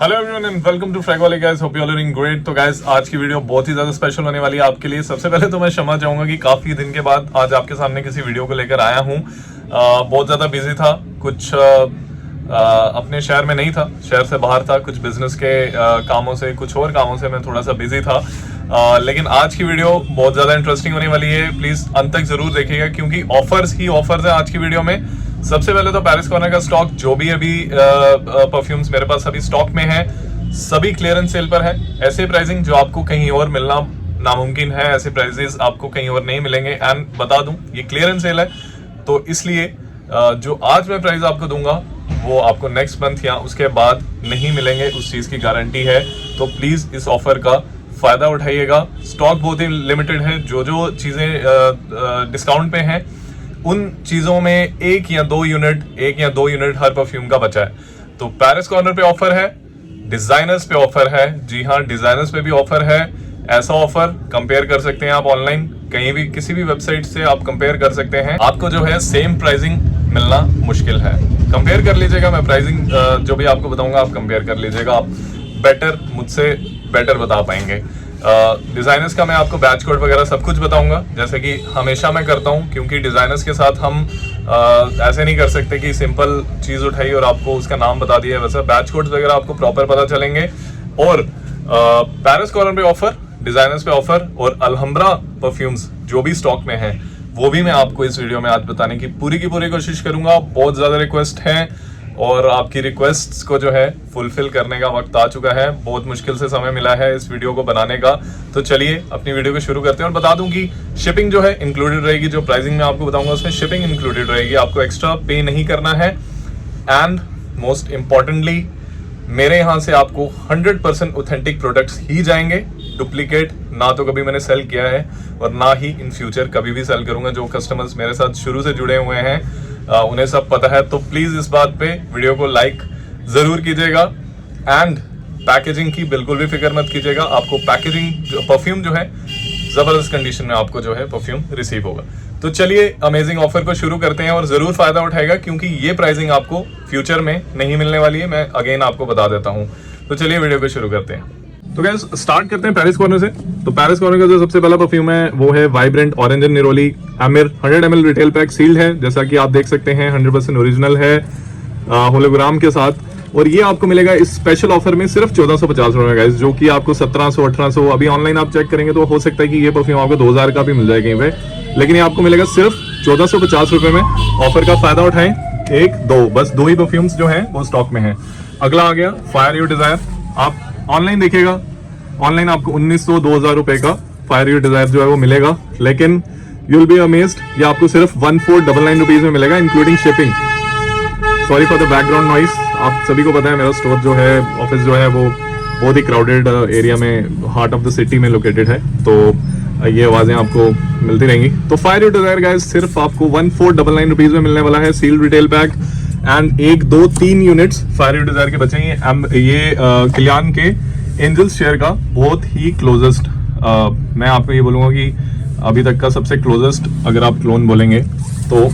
Hello everyone and welcome to फ्रैगवाले guys, hope you are doing great. तो guys आज की वीडियो बहुत ही ज्यादा स्पेशल होने वाली है आपके लिए। सबसे पहले तो मैं क्षमा चाहूंगा कि काफी दिन के बाद आज आपके सामने किसी वीडियो को लेकर आया हूं। बहुत ज्यादा बिजी था, कुछ अपने शहर में नहीं था, शहर से बाहर था, कुछ बिजनेस के कामों से, कुछ और कामों से मैं थोड़ा सा बिजी था। लेकिन आज की वीडियो बहुत ज्यादा इंटरेस्टिंग होने वाली है, प्लीज अंत तक जरूर देखिएगा क्योंकि ऑफर्स ही ऑफर्स है आज की वीडियो में। सबसे पहले तो पेरिस कॉर्नर का स्टॉक जो भी अभी परफ्यूम्स मेरे पास अभी स्टॉक में है, सभी क्लियरेंस सेल पर है। ऐसे प्राइसिंग जो आपको कहीं और मिलना नामुमकिन है, ऐसे प्राइसेस आपको कहीं और नहीं मिलेंगे। एंड बता दूं ये क्लियरेंस सेल है, तो इसलिए जो आज मैं प्राइस आपको दूंगा वो आपको नेक्स्ट मंथ या उसके बाद नहीं मिलेंगे, उस चीज की गारंटी है। तो प्लीज इस ऑफर का फायदा उठाइएगा। स्टॉक बहुत ही लिमिटेड है, जो जो चीजें डिस्काउंट पे हैं उन चीजों में एक या दो यूनिट हर परफ्यूम का बचा है। तो पेरिस कॉर्नर पे ऑफर है, डिजाइनर्स पे ऑफर है, जी हाँ डिजाइनर्स पे भी ऑफर है। ऐसा ऑफर कंपेयर कर सकते हैं आप ऑनलाइन, कहीं भी किसी भी वेबसाइट से आप कंपेयर कर सकते हैं। आपको जो है सेम प्राइसिंग मिलना मुश्किल है, कंपेयर कर लीजिएगा। मैं प्राइसिंग जो भी आपको बताऊंगा आप कंपेयर कर लीजिएगा, आप बेटर मुझसे बेटर बता पाएंगे। डिजाइनर्स का मैं आपको बैच कोड वगैरह सब कुछ बताऊंगा, जैसे कि हमेशा मैं करता हूं, क्योंकि डिजाइनर्स के साथ हम ऐसे नहीं कर सकते कि सिंपल चीज उठाई और आपको उसका नाम बता दिया। वैसा बैच कोड्स वगैरह आपको प्रॉपर पता चलेंगे। और पेरिस कॉर्नर पे ऑफर, डिजाइनर्स पे ऑफर और अलहम्ब्रा परफ्यूम्स जो भी स्टॉक में है वो भी मैं आपको इस वीडियो में आज बताने की पूरी कोशिश करूंगा। बहुत ज्यादा रिक्वेस्ट है और आपकी रिक्वेस्ट्स को जो है फुलफिल करने का वक्त आ चुका है। बहुत मुश्किल से समय मिला है इस वीडियो को बनाने का। तो चलिए अपनी वीडियो को शुरू करते हैं। और बता दूं कि शिपिंग जो है इंक्लूडेड रहेगी, जो प्राइसिंग मैं आपको बताऊंगा उसमें शिपिंग इंक्लूडेड रहेगी, आपको एक्स्ट्रा पे नहीं करना है। एंड मोस्ट इंपॉर्टेंटली मेरे यहाँ से आपको 100% ऑथेंटिक प्रोडक्ट्स ही जाएंगे, डुप्लीकेट ना तो कभी मैंने सेल किया है और ना ही इन फ्यूचर कभी भी सेल करूंगा। जो कस्टमर्स मेरे साथ शुरू से जुड़े हुए हैं उन्हें सब पता है। तो प्लीज इस बात पे वीडियो को लाइक जरूर कीजिएगा। एंड पैकेजिंग की बिल्कुल भी फिक्र मत कीजिएगा, आपको पैकेजिंग परफ्यूम जो है जबरदस्त कंडीशन में आपको जो है परफ्यूम रिसीव होगा। तो चलिए अमेजिंग ऑफर को शुरू करते हैं और जरूर फायदा उठाएगा क्योंकि ये प्राइसिंग आपको फ्यूचर में नहीं मिलने वाली है, मैं अगेन आपको बता देता हूँ। तो चलिए वीडियो को शुरू करते हैं। तो गाइस स्टार्ट करते हैं पेरिस कॉर्नर से। तो पेरिस कॉर्नर का जो सबसे पहला परफ्यूम है वो है vibrant orange and neroli Emir. 100 ml retail pack sealed है, जैसा कि आप देख सकते हैं 100% ओरिजिनल है होलोग्राम के साथ। और ये आपको मिलेगा इस स्पेशल ऑफर में सिर्फ 1450 रुपए गाइस, जो कि आपको 1700 1800 अभी ऑनलाइन आप चेक करेंगे तो हो सकता है कि ये परफ्यूम आपको 2000 का भी मिल जाए कहीं पे, लेकिन ये आपको मिलेगा सिर्फ 1450 रुपए में। ऑफर का फायदा उठाएं। एक दो बस दो ही परफ्यूम्स जो है वो स्टॉक में है। अगला आ गया फायर योर डिजायर। आप ऑनलाइन देखिएगा, ऑनलाइन आपको 1900 2000 रुपए का फायर योर डिजायर जो है वो मिलेगा, लेकिन यू विल बी अमेज्ड ये आपको सिर्फ 1499 रुपीज में मिलेगा including shipping. Sorry for the background noise. आप सभी को पता है मेरा स्टोर जो है, ऑफिस जो है वो बहुत ही क्राउडेड एरिया में, हार्ट ऑफ द सिटी में लोकेटेड है, तो ये आवाजें आपको मिलती रहेंगी। तो फायर योर डिजायर गाइस सिर्फ आपको 1499 रुपीज में मिलने वाला है, sealed retail pack. And 1 2 3 units fire your desire के बचे हैं। ये किलियान के एंजल्स शेयर का बहुत ही क्लोजेस्ट, मैं आपको ये बोलूंगा कि अभी तक का सबसे क्लोजेस्ट अगर आप क्लोन बोलेंगे तो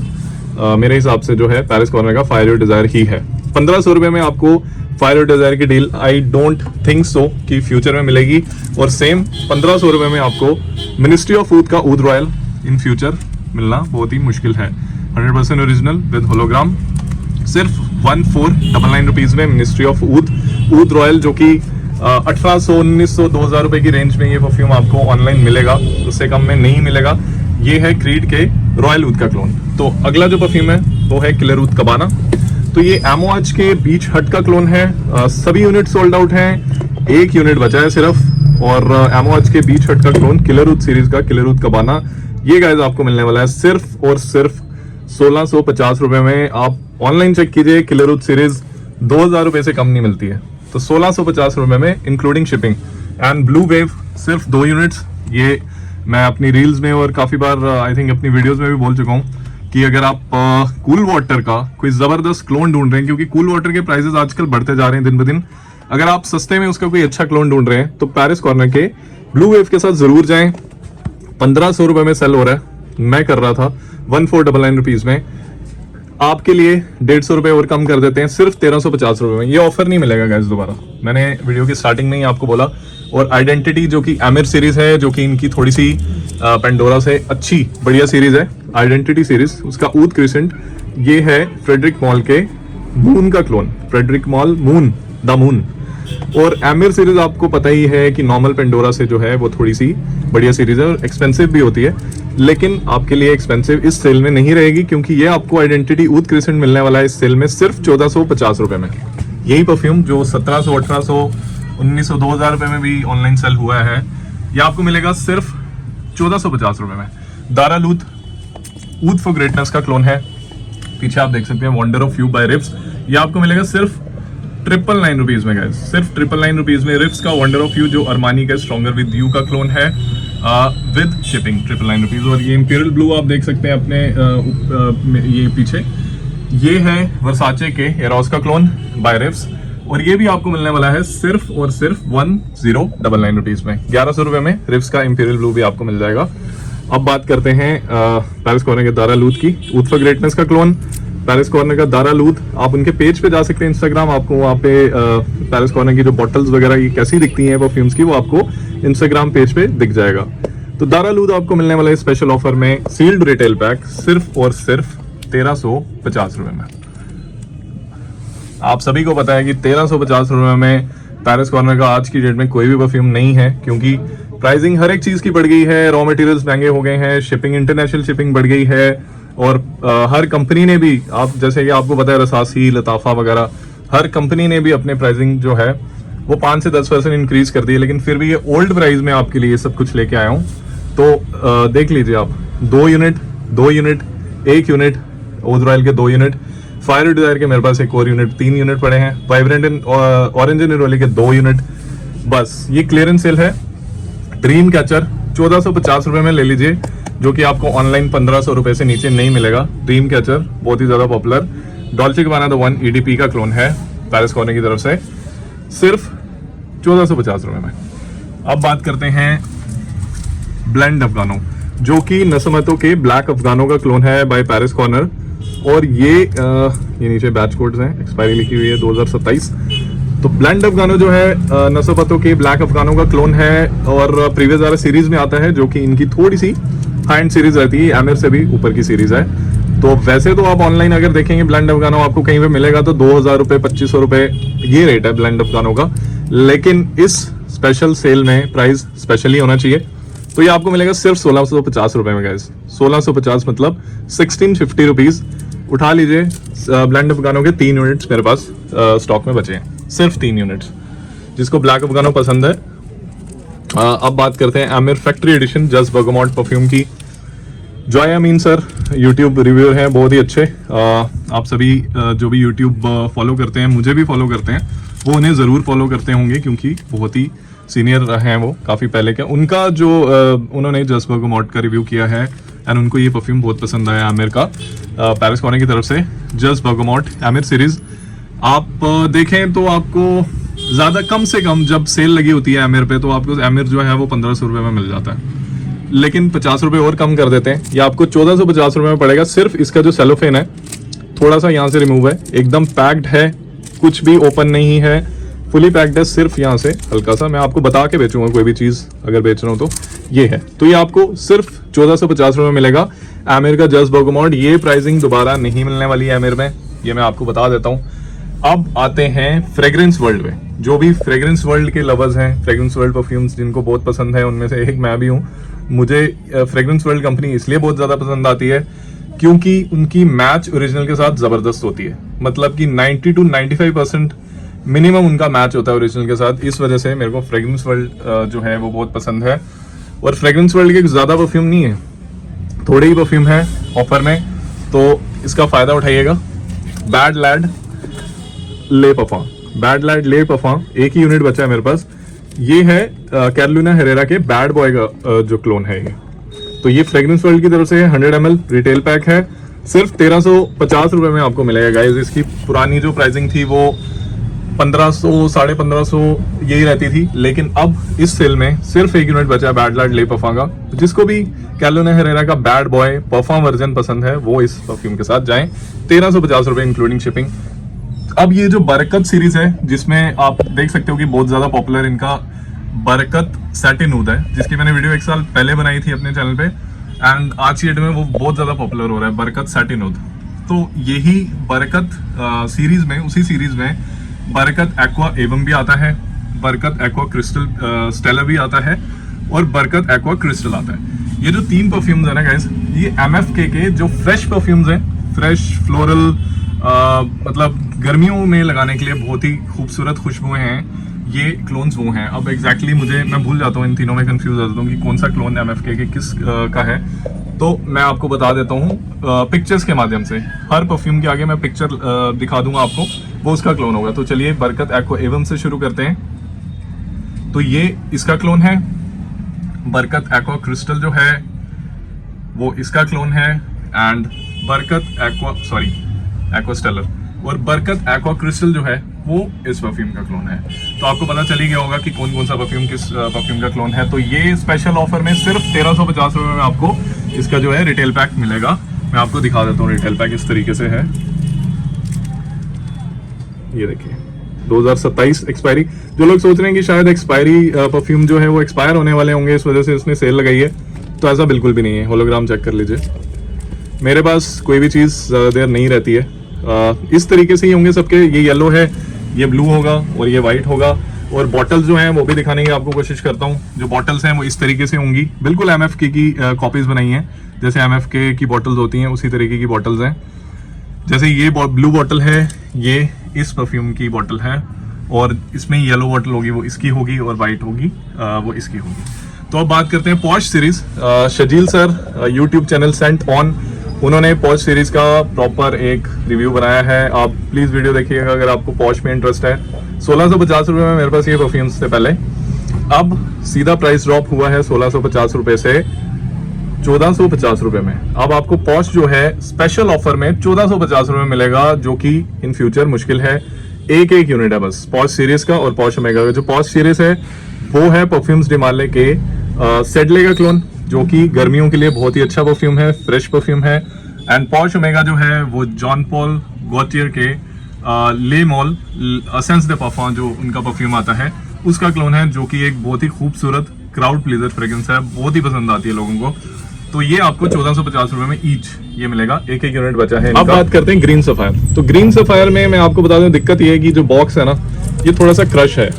मेरे हिसाब से जो है पेरिस कॉर्नर का फायर योर डिजायर ही है। 1500 रुपए में आपको फायर योर डिजायर की deal I don't think so कि फ्यूचर में मिलेगी। और सेम 1500 रुपए में आपको मिनिस्ट्री ऑफ ऊद का ऊद रॉयल इन फ्यूचर मिलना बहुत ही मुश्किल है। 100% ओरिजिनल विद होलोग्राम सिर्फ 1499 रुपीज में मिनिस्ट्री ऑफ ऊद रॉयल, जो कि 1800 1900 2000 रुपए की रेंज में ये परफ्यूम आपको ऑनलाइन मिलेगा, उससे कम में नहीं मिलेगा। ये है क्रीड के रॉयल ऊद का क्लोन। तो अगला जो परफ्यूम है वो है किलर ऊद कबाना। तो ये एमोएच के बीच हट का क्लोन है। सभी यूनिट सोल्ड आउट हैं, एक यूनिट बचा है सिर्फ। और एमोएच के बीच हट का क्लोन किलर ऊद सीरीज का किलर ऊद कबाना, ये गाइस आपको मिलने वाला है सिर्फ और सिर्फ 1650 रुपए में। आप ऑनलाइन चेक कीजिए, किलर ऊद सीरीज 2000 रुपए से कम नहीं मिलती है। तो 1650 रुपए में including shipping. And blue wave सिर्फ 2 यूनिट्स। ये मैं अपनी रील्स में और काफी बार आई थिंक अपनी वीडियोस में भी बोल चुका हूँ कि अगर आप कूल वाटर का कोई जबरदस्त क्लोन ढूंढ रहे हैं, क्योंकि कूल वाटर के प्राइसेस आजकल बढ़ते जा रहे हैं दिन ब दिन, अगर आप सस्ते में उसका कोई अच्छा क्लोन ढूंढ रहे हैं तो पेरिस कॉर्नर के ब्लू वेव के साथ जरूर जाएं। 1500 रुपए में सेल हो रहा है, मैं कर रहा था 1499 रुपीज में। आपके लिए 150 रुपए और कम कर देते हैं सिर्फ 1350 रुपए में। ये ऑफर नहीं मिलेगा गाइस दोबारा, मैंने वीडियो की स्टार्टिंग में ही आपको बोला। और आइडेंटिटी जो कि एमिर सीरीज है, जो कि इनकी थोड़ी सी पेंडोरा से अच्छी बढ़िया सीरीज है, आइडेंटिटी सीरीज, उसका ऊद क्रिसेंट, ये है फ्रेडरिक मॉल के मून का clone, Frederic Malle moon, the moon. और एमिर सीरीज आपको पता ही है कि नॉर्मल पेंडोरा से जो है वो थोड़ी सी बढ़िया सीरीज है और एक्सपेंसिव भी होती है, लेकिन आपके लिए एक्सपेंसिव इस सेल में नहीं रहेगी, क्योंकि ये आपको आइडेंटिटी ऊद क्रिसेंट मिलने वाला है इस सेल में सिर्फ 1450 रुपए में। यही परफ्यूम जो 1700, 1800, 1900, 2000 रुपए में भी ऑनलाइन सेल हुआ है, ये आपको मिलेगा सिर्फ 1450 रुपए में। दारा लूथ ऊद फॉर ग्रेटनेस का क्लोन है, पीछे आप देख सकते हैं वंडर ऑफ यू बाय रिप्स। ये आपको मिलेगा सिर्फ 999 रुपीज में गाइस, सिर्फ 999 रुपीज में। रिप्स का वंडर ऑफ यू जो अरमानी का स्ट्रॉन्गर विद यू का क्लोन है, विद शिपिंग 999 रुपीज। और ये इंपीरियल ब्लू आप देख सकते हैं अपने ये पीछे, ये है वर्साचे के एरोस का क्लोन बाय रिप्स, और ये भी आपको मिलने वाला है सिर्फ और सिर्फ 1099 रुपीज में। 1100 रुपए में रिप्स का इंपीरियल ब्लू भी आपको मिल जाएगा। अब बात करते हैं पैरिस कॉर्नर के दारा लूथ की, ऊद फॉर ग्रेटनेस का क्लोन, पैरिस कॉर्नर का दारा लूथ। आप उनके पेज पे जा सकते हैं इंस्टाग्राम, आपको वहाँ पे पैरिस कॉर्नर की जो बॉटल्स वगैरह की कैसी दिखती हैं परफ्यूम्स की, वो आपको इंस्टाग्राम पेज पे दिख जाएगा। तो दारा लूथ आपको मिलने वाला है स्पेशल ऑफर में सील्ड रिटेल पैक सिर्फ और सिर्फ 1350 रुपए में। आप सभी को पता है कि 1350 रुपए में पैरिस कॉर्नर का आज की डेट में कोई भी परफ्यूम नहीं है, क्योंकि प्राइसिंग हर एक चीज की बढ़ गई है, रॉ मटेरियल्स महंगे हो गए हैं, शिपिंग इंटरनेशनल शिपिंग बढ़ गई है, और हर कंपनी ने भी, आप जैसे कि आपको पता है रसासी, लताफा वगैरह, हर कंपनी ने भी अपने प्राइसिंग जो है वो 5 से 10% इंक्रीज कर दी है। लेकिन फिर भी ये ओल्ड प्राइस में आपके लिए सब कुछ लेके आया हूँ। तो देख लीजिए आप, 2 यूनिट, 1 यूनिट ओद रॉयल के 2 यूनिट, फायर डिजायर के मेरे पास एक और यूनिट, 3 यूनिट पड़े हैं, वाइब्रेंट ऑरेंज एंड रोली के 2 यूनिट। बस ये क्लियरेंस सेल है। ड्रीम कैचर 1450 रुपए में ले लीजिए, जो कि आपको ऑनलाइन 1500 रुपए से नीचे नहीं मिलेगा। ड्रीम कैचर बहुत ही ज्यादा popular Dolce Gabbana the one EDP का क्लोन है पैरिस कॉर्नर की तरफ से, सिर्फ 1450 रुपए में। अब बात करते हैं ब्लेंड अफगानो, जो कि नसमतो के ब्लैक अफगानो का क्लोन है बाय पैरिस कॉर्नर। और ये नीचे बैच कोड्स हैं, एक्सपायरी लिखी हुई है 2027। तो ब्लेंड अफगानो जो है नसोपतो के ब्लैक अफगानो का क्लोन है, और प्रीवियस वाला सीरीज में आता है, जो कि इनकी थोड़ी सी हाई एंड सीरीज रहती है, एमिर से भी ऊपर की सीरीज है। तो वैसे तो आप ऑनलाइन अगर देखेंगे ब्लेंड अफगानो आपको कहीं पे मिलेगा तो 2000 रुपए, 2500 रुपए ये रेट है ब्लेंड अफगानो का। लेकिन इस स्पेशल सेल में प्राइस स्पेशली होना चाहिए, तो ये आपको मिलेगा सिर्फ 1650 रुपए में गाइस। 1650 मतलब 1650 रुपीज। उठा लीजिए, ब्लेंड अफगानो के 3 यूनिट्स मेरे पास स्टॉक में बचे हैं, सिर्फ 3 यूनिट्स, जिसको ब्लैक अफगानो पसंद है। अब बात करते हैं Amir factory edition just bergamot perfume की। Joy Amin sir YouTube reviewer हैं, बहुत ही अच्छे। आप सभी जो भी यूट्यूब फॉलो करते हैं, मुझे भी फॉलो करते हैं, वो उन्हें ज़रूर फॉलो करते होंगे, क्योंकि बहुत ही सीनियर हैं वो, काफ़ी पहले के। उनका जो उन्होंने जस्ट बर्गामोट का रिव्यू किया है, एंड उनको ये परफ्यूम बहुत पसंद आया आमिर का, पैरिस कॉर्नर की तरफ से जस्ट बर्गामोट आमिर सीरीज। आप देखें तो आपको ज़्यादा, कम से कम जब सेल लगी होती है आमिर पे, तो आपको आमिर जो है वो 1500 रुपये में मिल जाता है। लेकिन 50 रुपये और कम कर देते हैं, ये आपको 1450 रुपये में पड़ेगा। सिर्फ इसका जो सेलोफेन है थोड़ा सा यहाँ से रिमूव है, एकदम पैक्ड है, कुछ भी ओपन नहीं है, फुली पैक्ड है। सिर्फ यहाँ से हल्का सा, मैं आपको बता के बेचूंगा कोई भी चीज़ अगर बेच रहा हूँ तो ये है। तो ये आपको सिर्फ 1450 रुपये में मिलेगा आमिर का जस्ट बर्गामोट। ये प्राइसिंग दोबारा नहीं मिलने वाली है आमिर में, ये मैं आपको बता देता हूँ। अब आते हैं फ्रेग्रेंस वर्ल्ड में। जो भी फ्रेग्रेंस वर्ल्ड के लवर्स हैं, फ्रेग्रेंस वर्ल्ड परफ्यूम्स जिनको बहुत पसंद है, उनमें से एक मैं भी हूँ। मुझे फ्रेग्रेंस वर्ल्ड कंपनी इसलिए बहुत ज़्यादा पसंद आती है क्योंकि उनकी मैच ओरिजिनल के साथ ज़बरदस्त होती है। मतलब कि 90 to 95% मिनिमम उनका मैच होता है ओरिजिनल के साथ। इस वजह से मेरे को फ्रेग्रेंस वर्ल्ड जो है वो बहुत पसंद है। और फ्रेग्रेंस वर्ल्ड के ज़्यादा परफ्यूम नहीं है, थोड़े ही परफ्यूम है ऑफर में, तो इसका फ़ायदा उठाइएगा। बैड लैड ले पफा, बैड लैड ले पफा, एक ही यूनिट बचा है मेरे पास। ये है कैरोलिना हेरेरा के बैड बॉय का जो क्लोन है ये। तो ये फ्रेग्रेंस वर्ल्ड की तरफ से 100 ml रिटेल पैक है, सिर्फ 1350 रुपये में आपको मिलेगा गाइज। इसकी पुरानी जो प्राइसिंग थी वो 1500 1550 यही रहती थी, लेकिन अब इस सेल में सिर्फ एक यूनिट बचा है बैड लैड ले परफ्यूम का। जिसको भी कैलोने हेरेरा का बैड बॉय परफ्यूम वर्जन पसंद है वो इस परफ्यूम के साथ जाएं। 1350 रुपए इंक्लूडिंग शिपिंग। अब ये जो बरकत सीरीज है, जिसमें आप देख सकते हो कि बहुत ज्यादा पॉपुलर इनका बरकत सैटिन ऊद है, जिसकी मैंने वीडियो 1 साल पहले बनाई थी अपने चैनल पे, एंड आज की डेट में वो बहुत ज्यादा पॉपुलर हो रहा है, बरकत सैटिन ऊद। तो यही बरकत सीरीज में, उसी सीरीज में बरकत एक्वा एवम भी आता है, बरकत एक्वा क्रिस्टल स्टेलर भी आता है, और बरकत एक्वा क्रिस्टल आता है। ये जो 3 परफ्यूम्स है ना गाइस, ये MFK के जो फ्रेश परफ्यूम्स हैं, फ्रेश फ्लोरल, मतलब गर्मियों में लगाने के लिए बहुत ही खूबसूरत खुशबुएं हैं, ये क्लोन्स वो हैं। अब एग्जैक्टली मैं भूल जाता हूँ, इन तीनों में कंफ्यूज हो जाता हूँ कि कौन सा क्लोन MFK के किस का है। तो मैं आपको बता देता हूँ पिक्चर्स के माध्यम से। हर परफ्यूम के आगे मैं पिक्चर दिखा दूंगा आपको, वो उसका क्लोन होगा। तो चलिए बरकत एक्वा एवम से शुरू करते हैं। तो ये इसका क्लोन है। बरकत एक्वा क्रिस्टल जो है वो इसका क्लोन है, एंड बरकत एक्वा स्टेलर और बरकत एक्वा क्रिस्टल जो है वो इस परफ्यूम का क्लोन है। तो आपको पता चल ही गया होगा कि कौन कौन सा परफ्यूम किस परफ्यूम का क्लोन है। तो ये स्पेशल ऑफर में सिर्फ 1350 रुपए में आपको इसका जो है रिटेल पैक मिलेगा। मैं आपको दिखा देता हूँ रिटेल पैक इस तरीके से है। ये देखिए 2027 एक्सपायरी। जो लोग सोच रहे हैं कि शायद एक्सपायरी परफ्यूम जो है वो एक्सपायर होने वाले होंगे, इस वजह से इसने सेल लगाई है, तो ऐसा बिल्कुल भी नहीं है। होलोग्राम चेक कर लीजिए। मेरे पास कोई भी चीज़ ज़्यादा देर नहीं रहती है। इस तरीके से ही होंगे सबके। ये येलो है, ये ब्लू होगा और ये वाइट होगा। और बॉटल्स जो हैं वो भी दिखाने की आपको कोशिश करता हूँ। जो बॉटल्स हैं वो इस तरीके से होंगी, बिल्कुल MFK की कॉपीज बनाई हैं, जैसे MFK की बॉटल्स होती हैं उसी तरीके की बॉटल्स हैं। जैसे ये ब्लू बॉटल है, ये इस परफ्यूम की बॉटल है, और इसमें येलो बॉटल होगी वो इसकी होगी, और वाइट होगी वो इसकी होगी। तो अब बात करते हैं posh series. Shajeel sir YouTube channel सेंट ऑन, उन्होंने पॉश सीरीज का प्रॉपर एक रिव्यू बनाया है। आप प्लीज वीडियो देखिएगा अगर आपको पॉश में इंटरेस्ट है। 1650 रुपए में मेरे पास ये परफ्यूम्स थे पहले। अब सीधा प्राइस ड्रॉप हुआ है 1650 रुपए से 1450 रुपए में। अब आपको पॉश जो है स्पेशल ऑफर में 1450 रुपए में मिलेगा, जो कि इन फ्यूचर मुश्किल है। एक यूनिट है बस पॉश सीरीज का और पॉश ओमेगा का। जो पॉश सीरीज है वो है परफ्यूम्स डिमाले के सेडले का क्लोन, जो कि गर्मियों के लिए बहुत ही अच्छा परफ्यूम है, फ्रेश परफ्यूम है। एंड पॉश ओमेगा जो है वो जॉन पॉल गॉटियर के ले मॉल एसेंस दे परफ्यूम, जो उनका परफ्यूम आता है, उसका क्लोन है, जो कि एक बहुत ही खूबसूरत क्राउड प्लीजर फ्रेग्रेंस है, बहुत ही पसंद आती है लोगों को। तो ये आपको 1450 रुपए में ईच ये मिलेगा। एक यूनिट बचा है। अब बात करते हैं ग्रीन सफायर। तो ग्रीन सफायर में मैं आपको बता दूं, दिक्कत ये है कि जो बॉक्स है ना, ये थोड़ा सा क्रश है।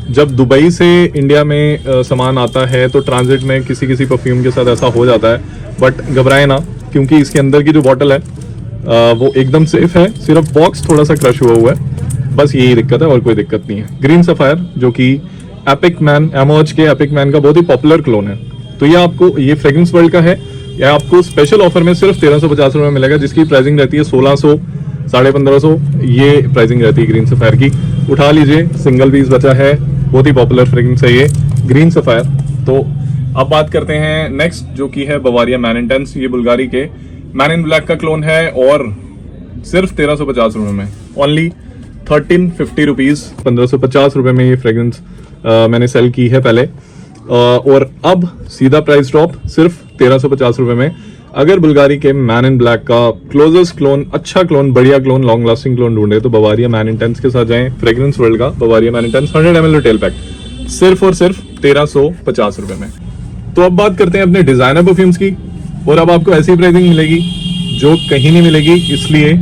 जब दुबई से इंडिया में सामान आता है तो ट्रांजिट में किसी परफ्यूम के साथ ऐसा हो जाता है, बट घबराए ना, क्योंकि इसके अंदर की जो बॉटल है वो एकदम सेफ है। सिर्फ बॉक्स थोड़ा सा क्रश हुआ है, बस यही दिक्कत है और कोई दिक्कत नहीं है। ग्रीन सफायर जो कि एपिक मैन, एमोज के एपिक मैन का बहुत ही पॉपुलर क्लोन है। तो ये आपको, ये फ्रेग्रेंस वर्ल्ड का है, यह आपको स्पेशल ऑफर में सिर्फ 1350 रुपए में मिलेगा, जिसकी प्राइसिंग रहती है 1600 1550। ये प्राइसिंग रहती है ग्रीन सफायर की। उठा लीजिए, सिंगल पीस बचा है, बहुत ही पॉपुलर फ्रेग्रेंस है ये ग्रीन सफायर। तो अब बात करते हैं नेक्स्ट, जो कि है बवारिया मैन इंटेंस। ये बुल्गारी के मैन इन ब्लैक का क्लोन है और सिर्फ 1350 रुपए में, ओनली 1350 रुपीज, 1550 रुपए में ये फ्रेग्रेंस मैंने सेल की है पहले। और अब सीधा प्राइस ड्रॉप सिर्फ 1350 रुपए में। अगर बुल्गारी के मैन इन ब्लैक का क्लोजेस्ट क्लोन, अच्छा क्लोन, बढ़िया क्लोन, लॉन्ग लास्टिंग क्लोन ढूंढे तो बवारिया मैन इंटेंस के साथ जाएं। फ्रेग्रेंस वर्ल्ड का Bavaria Man Intense 100 ml retail pack सिर्फ और सिर्फ 1350 रुपए में। तो अब बात करते हैं अपने डिजाइनर परफ्यूम्स की, और अब आपको ऐसी प्राइसिंग मिलेगी जो कहीं नहीं मिलेगी। इसलिए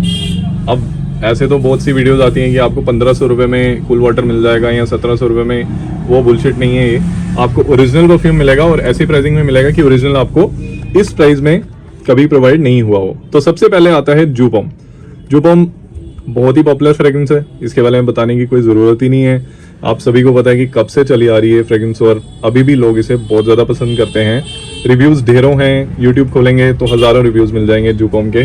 अब ऐसे तो बहुत सी वीडियोस आती हैं कि आपको 1500 रुपए में कूल वाटर मिल जाएगा या 1700 रुपए में, वो बुलशिट नहीं है। ये आपको ओरिजिनल परफ्यूम मिलेगा और ऐसी प्राइसिंग में मिलेगा कि ओरिजिनल आपको इस प्राइस में कभी प्रोवाइड नहीं हुआ हो। तो सबसे पहले आता है जूपम। जूपम बहुत ही पॉपुलर फ्रेग्रेंस है, इसके बारे में बताने की कोई ज़रूरत ही नहीं है। आप सभी को पता है कि कब से चली आ रही है फ्रेग्रेंस, और अभी भी लोग इसे बहुत ज़्यादा पसंद करते हैं। रिव्यूज़ ढेरों हैं, यूट्यूब खोलेंगे तो हज़ारों रिव्यूज़ मिल जाएंगे जूपम के।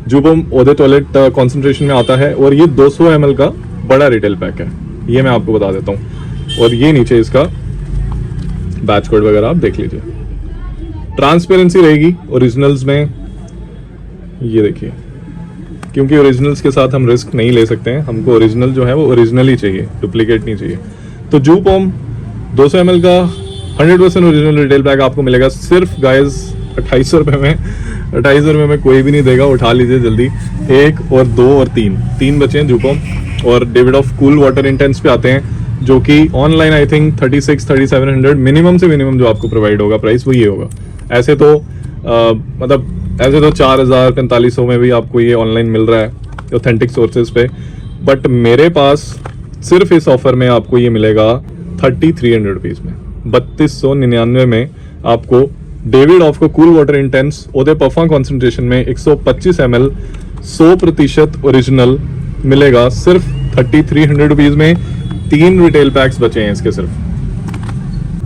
जूपम ओदे टॉयलेट कॉन्सेंट्रेशन में आता है और ये 200 ml का बड़ा रिटेल पैक है, ये मैं आपको बता देता हूँ। और ये नीचे इसका बैच कोड वगैरह आप देख लीजिए। ट्रांसपेरेंसी रहेगी ओरिजिनल्स में, ये देखिए क्योंकि ओरिजिनल्स के साथ हम रिस्क नहीं ले सकते हैं, हमको ओरिजिनल जो है वो ओरिजिनल ही चाहिए, डुप्लीकेट नहीं चाहिए। तो जूप होम 200 ml का 100% ओरिजिनल रिटेल पैक आपको मिलेगा सिर्फ गाइस 2800 रुपये में। 2800 रुपये में कोई भी नहीं देगा, उठा लीजिए जल्दी। 1 और 2 और 3 बचे हैं जूप होम। और David of cool water intense पे आते हैं, जो कि ऑनलाइन आई थिंक 36-3700 मिनिमम से मिनिमम जो आपको प्रोवाइड होगा प्राइस वो ये होगा। ऐसे तो मतलब ऐसे तो 4000-4500 में भी आपको ये ऑनलाइन मिल रहा है ऑथेंटिक सोर्सेज पे, बट मेरे पास सिर्फ इस ऑफर में आपको ये मिलेगा 3300 रुपीज़ में। 3299 में आपको डेविड ऑफ को कूल वाटर इंटेंस ओदे परफॉर्म कॉन्सेंट्रेशन में 125 ml 100% ओरिजिनल मिलेगा सिर्फ 3300 रुपीज़ में। 3 रिटेल पैक्स बचे हैं इसके सिर्फ।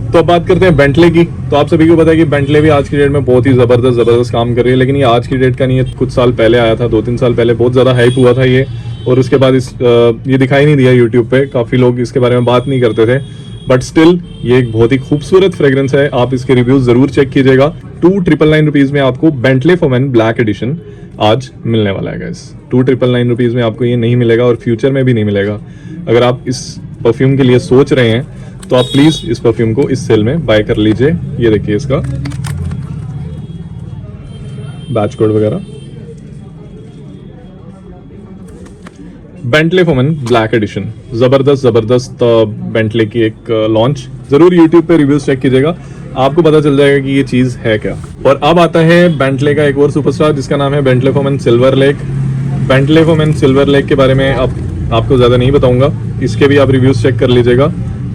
तो अब बात करते हैं बेंटले की। तो आप सभी को पता है कि बेंटले भी आज की डेट में बहुत ही ज़बरदस्त काम कर रही है, लेकिन ये आज की डेट का नहीं है, कुछ साल पहले आया था, 2-3 साल पहले बहुत ज़्यादा हाइप हुआ था ये, और उसके बाद ये दिखाई नहीं दिया यूट्यूब पे, काफ़ी लोग इसके बारे में बात नहीं करते थे, बट स्टिल ये एक बहुत ही खूबसूरत फ्रेग्रेंस है। आप इसके रिव्यूज जरूर चेक कीजिएगा। 2999 रुपीज़ में आपको Bentley for main black edition आज मिलने वाला है गाइस। 2999 रुपीज़ में आपको ये नहीं मिलेगा और फ्यूचर में भी नहीं मिलेगा। अगर आप इस परफ्यूम के लिए सोच रहे हैं तो आप प्लीज़ इस परफ्यूम को इस सेल में बाय कर लीजिए। ये देखिए इसका बैच कोड वगैरह, Bentley for main black edition, जबरदस्त बेंटले की एक लॉन्च। जरूर यूट्यूब पे रिव्यूज चेक कीजिएगा, आपको पता चल जाएगा कि ये चीज है क्या। और अब आता है बेंटले का एक और सुपरस्टार जिसका नाम है Bentley for main silver lake. Bentley for main silver lake के बारे में आपको ज्यादा नहीं बताऊंगा, इसके भी आप रिव्यूज चेक कर लीजिएगा।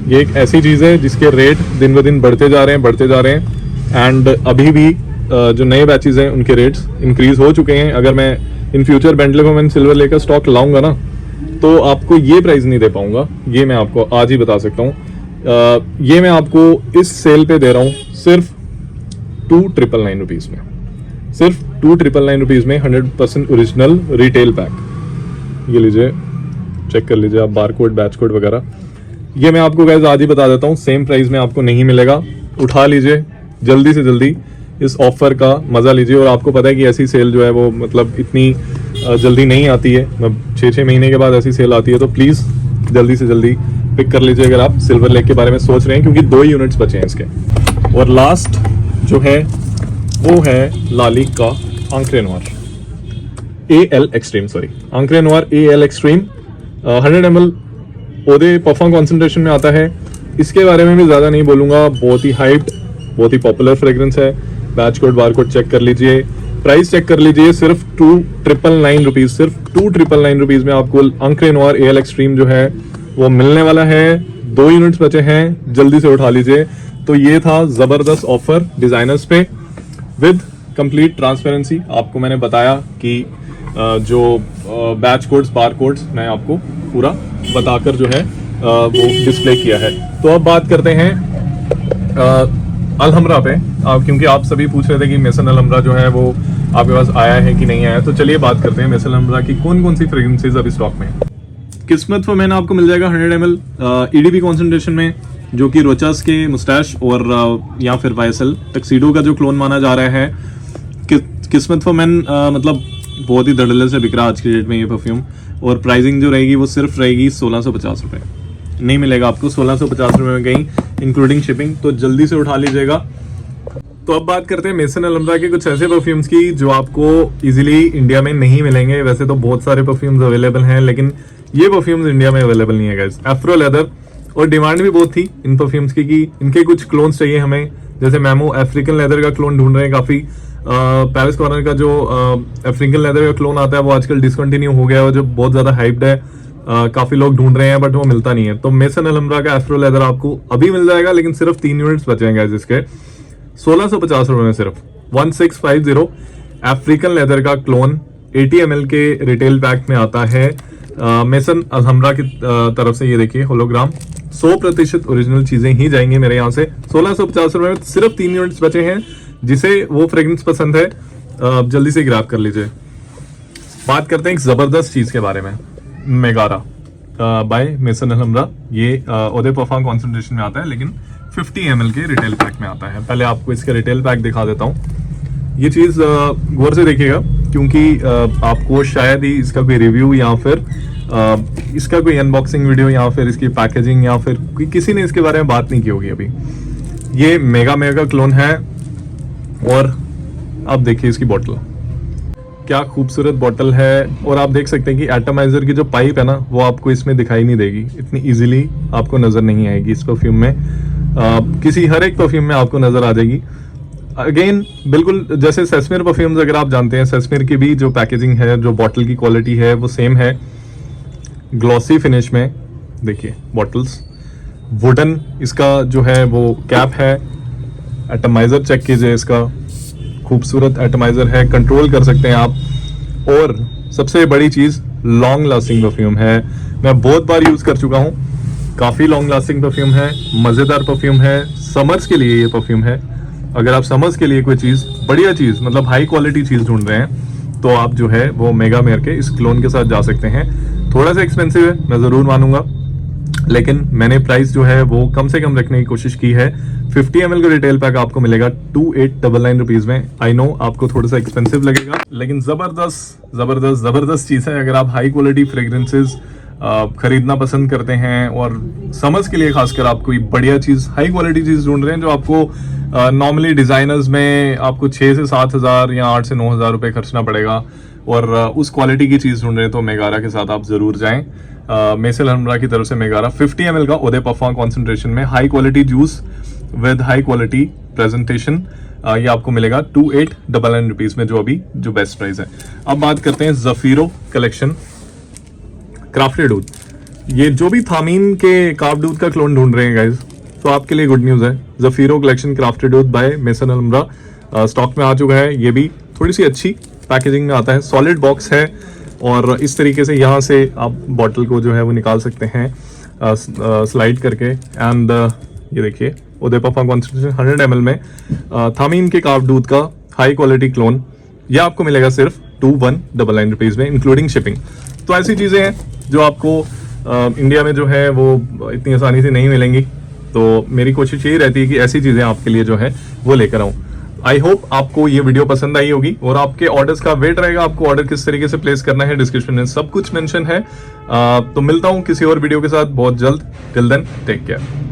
ये एक ऐसी चीज है जिसके रेट दिन ब दिन बढ़ते जा रहे हैं एंड अभी भी जो नए बैचेज हैं उनके रेट्स इंक्रीज हो चुके हैं। अगर मैं in future Bentley for main silver lake का स्टॉक लाऊंगा ना तो आपको ये प्राइस नहीं दे पाऊंगा, ये मैं आपको आज ही बता सकता हूँ। ये मैं आपको इस सेल पे दे रहा हूँ सिर्फ 2999 रुपीज़ में, सिर्फ 2999 रुपीज़ में 100% ओरिजिनल रिटेल पैक। ये लीजिए, चेक कर लीजिए आप बार कोड, बैच कोड वगैरह। ये मैं आपको गाइस आज ही बता देता हूँ, सेम प्राइस में आपको नहीं मिलेगा। उठा लीजिए जल्दी से जल्दी, इस ऑफर का मजा लीजिए। और आपको पता है कि ऐसी सेल जो है वो मतलब इतनी जल्दी नहीं आती है, 6-6 महीने के बाद ऐसी सेल आती है। तो प्लीज़ जल्दी से जल्दी पिक कर लीजिए अगर आप सिल्वर लेक के बारे में सोच रहे हैं, क्योंकि 2 यूनिट्स बचे हैं इसके। और लास्ट जो है वो है लालिक का Encre Noire AL extreme, Encre Noire AL extreme 100 ml eau de parfum concentration में आता है। इसके बारे में भी ज़्यादा नहीं बोलूँगा, बहुत ही हाइप्ड, बहुत ही पॉपुलर फ्रेग्रेंस है। Batch code bar code check कर लीजिए, प्राइस चेक कर लीजिए, सिर्फ 2999 रुपीज़, सिर्फ 2999 रुपीज़ में आपको आंक्रे नोयर AL एक्सट्रीम जो है वो मिलने वाला है। 2 यूनिट्स बचे हैं, जल्दी से उठा लीजिए। तो ये था ज़बरदस्त ऑफर डिज़ाइनर्स पे विद कंप्लीट ट्रांसपेरेंसी। आपको मैंने बताया कि जो बैच कोड्स बार कोड्स मैं आपको पूरा बताकर जो है वो डिस्प्ले किया है। तो अब बात करते हैं अलहमरा पे, क्योंकि आप सभी पूछ रहे थे कि मेसन अलहमरा जो है वो आपके पास आया है कि नहीं आया। तो चलिए बात करते हैं मेसन अलहमरा की कौन कौन सी फ्रेग्रेंसेज अभी स्टॉक में है। किस्मत फॉर मैन आपको मिल जाएगा 100 ml EDP कॉन्सेंट्रेशन में, जो कि रोचास के मुस्टैश और या फिर YSL टक्सीडो का जो क्लोन माना जा रहा है। किस्मत फॉर मैन मतलब बहुत ही धड़ल्ले से बिक रहा आज की डेट में ये परफ्यूम, और प्राइसिंग जो रहेगी वो सिर्फ रहेगी 1650 रुपये। नहीं मिलेगा आपको 1650 रुपये में कहीं इंक्लूडिंग शिपिंग, तो जल्दी से उठा लीजिएगा। तो अब बात करते हैं मेसन अलहमरा के कुछ ऐसे परफ्यूम्स की जो आपको इजीली इंडिया में नहीं मिलेंगे। वैसे तो बहुत सारे परफ्यूम्स अवेलेबल हैं, लेकिन ये परफ्यूम्स इंडिया में अवेलेबल नहीं है गाइस। एफ्रो लेदर, और डिमांड भी बहुत थी इन परफ्यूम्स की कि इनके कुछ क्लोन्स चाहिए हमें, जैसे मैमो अफ्रीकन लेदर का क्लोन ढूंढ रहे हैं काफ़ी। पैरिस कॉर्नर का जो अफ्रीकन लेदर का क्लोन आता है वो आजकल डिसकंटिन्यू हो गया है, जो बहुत ज़्यादा हाइप्ड है, काफ़ी लोग ढूंढ रहे हैं बट वो मिलता नहीं है। तो मेसन अलहमरा का एफ्रो लेदर आपको अभी मिल जाएगा, लेकिन सिर्फ 3 यूनिट्स बचे हैं गाइस इसके। 1650 रुपये में सिर्फ 1650 अफ्रीकन लेदर का क्लोन 80 ml के रिटेल पैक में आता है मेसन अलहमरा की तरफ से। ये देखिए होलोग्राम, 100% ओरिजिनल चीजें ही जाएंगी मेरे यहाँ से। 1650 रुपये में सिर्फ 3 यूनिट्स बचे हैं। जिसे वो फ्रेग्रेंस पसंद है जल्दी से ग्रैब कर लीजिए। बात करते हैं एक जबरदस्त चीज के बारे में, मेगारा बाय मेसन अलहमरा। ये ओदे परफॉर्म कॉन्सेंट्रेशन में आता है, लेकिन 50 ml के रिटेल पैक में आता है। पहले आपको इसके रिटेल पैक दिखा देता हूँ। ये चीज गौर से देखिएगा, क्योंकि आपको शायद ही इसका कोई रिव्यू या फिर इसका कोई अनबॉक्सिंग वीडियो या फिर इसकी पैकेजिंग या फिर किसी ने इसके बारे में बात नहीं की होगी अभी। ये मेगा क्लोन है और आप देखिए इसकी बॉटल, क्या खूबसूरत बॉटल है। और आप देख सकते हैं कि एटमाइजर की जो पाइप है ना वो आपको इसमें दिखाई नहीं देगी, इतनी इजीली आपको नजर नहीं आएगी इस परफ्यूम में। किसी हर एक परफ्यूम में आपको नजर आ जाएगी। अगेन बिल्कुल जैसे सेस्मेर परफ्यूम्स अगर आप जानते हैं, सेस्मेर की भी जो पैकेजिंग है, जो बॉटल की क्वालिटी है वो सेम है, ग्लॉसी फिनिश में। देखिए बॉटल्स, वुडन इसका जो है वो कैप है। एटमाइजर चेक कीजिए, इसका खूबसूरत एटमाइजर है, कंट्रोल कर सकते हैं आप। और सबसे बड़ी चीज, लॉन्ग लास्टिंग परफ्यूम है। मैं बहुत बार यूज कर चुका हूँ, काफी लॉन्ग लास्टिंग परफ्यूम है, मजेदार परफ्यूम है। समर्स के लिए ये परफ्यूम है। अगर आप समर्स के लिए कोई चीज, बढ़िया चीज, मतलब हाई क्वालिटी चीज ढूंढ रहे हैं तो आप जो है वो मेगा मेयर के इस क्लोन के साथ जा सकते हैं। थोड़ा सा एक्सपेंसिव है, मैं जरूर मानूंगा, लेकिन मैंने प्राइस जो है वो कम से कम रखने की कोशिश की है। 50 ml का रिटेल पैक आपको मिलेगा 2899 रुपीज में। आई नो आपको थोड़ा सा एक्सपेंसिव लगेगा, लेकिन जबरदस्त चीज है। अगर आप हाई क्वालिटी फ्रेग्रेंसेस खरीदना पसंद करते हैं और समर्स के लिए खासकर आप कोई बढ़िया चीज, हाई क्वालिटी चीज ढूंढ रहे हैं जो आपको नॉर्मली डिजाइनर्स में आपको 6 से 7 हजार या 8 से 9 हजार रुपए खर्चना पड़ेगा, और उस क्वालिटी की चीज ढूंढ रहे हैं तो मेगारा के साथ आप जरूर जाएं। मेसल अलमरा की तरफ से मेगारा 50 ml का ओदे परफॉर्म कॉन्सेंट्रेशन में high quality juice with high quality presentation, ये आपको मिलेगा 2899 रुपीज में, जो अभी जो बेस्ट प्राइस है। अब बात करते हैं ज़फीरो कलेक्शन क्राफ्टेड ऊद। ये जो भी थामीन के कार्व्ड ऊद का क्लोन ढूंढ रहे हैं गाइज, तो आपके लिए गुड न्यूज है। Zafiro collection crafted oud by Maison Alhambra stock में आ चुका है। ये भी थोड़ी सी अच्छी पैकेजिंग में आता है, सॉलिड बॉक्स है, और इस तरीके से यहाँ से आप बॉटल को जो है वो निकाल सकते हैं स्लाइड करके। एंड ये देखिए उदय परफॉर्म कॉन्सेंट्रेशन 100 ml में थामीन के कार्व्ड ऊद का हाई क्वालिटी क्लोन, ये आपको मिलेगा सिर्फ 2199 रुपीज में, इंक्लूडिंग शिपिंग। तो ऐसी चीजें हैं जो आपको इंडिया में जो है वो इतनी आसानी से नहीं मिलेंगी, तो मेरी कोशिश यही रहती है कि ऐसी चीजें आपके लिए जो है वो लेकर आऊं। आई होप आपको ये वीडियो पसंद आई होगी, और आपके ऑर्डर्स का वेट रहेगा। आपको ऑर्डर किस तरीके से प्लेस करना है डिस्क्रिप्शन में सब कुछ मेंशन है। तो मिलता हूं किसी और वीडियो के साथ बहुत जल्द। Till then take care.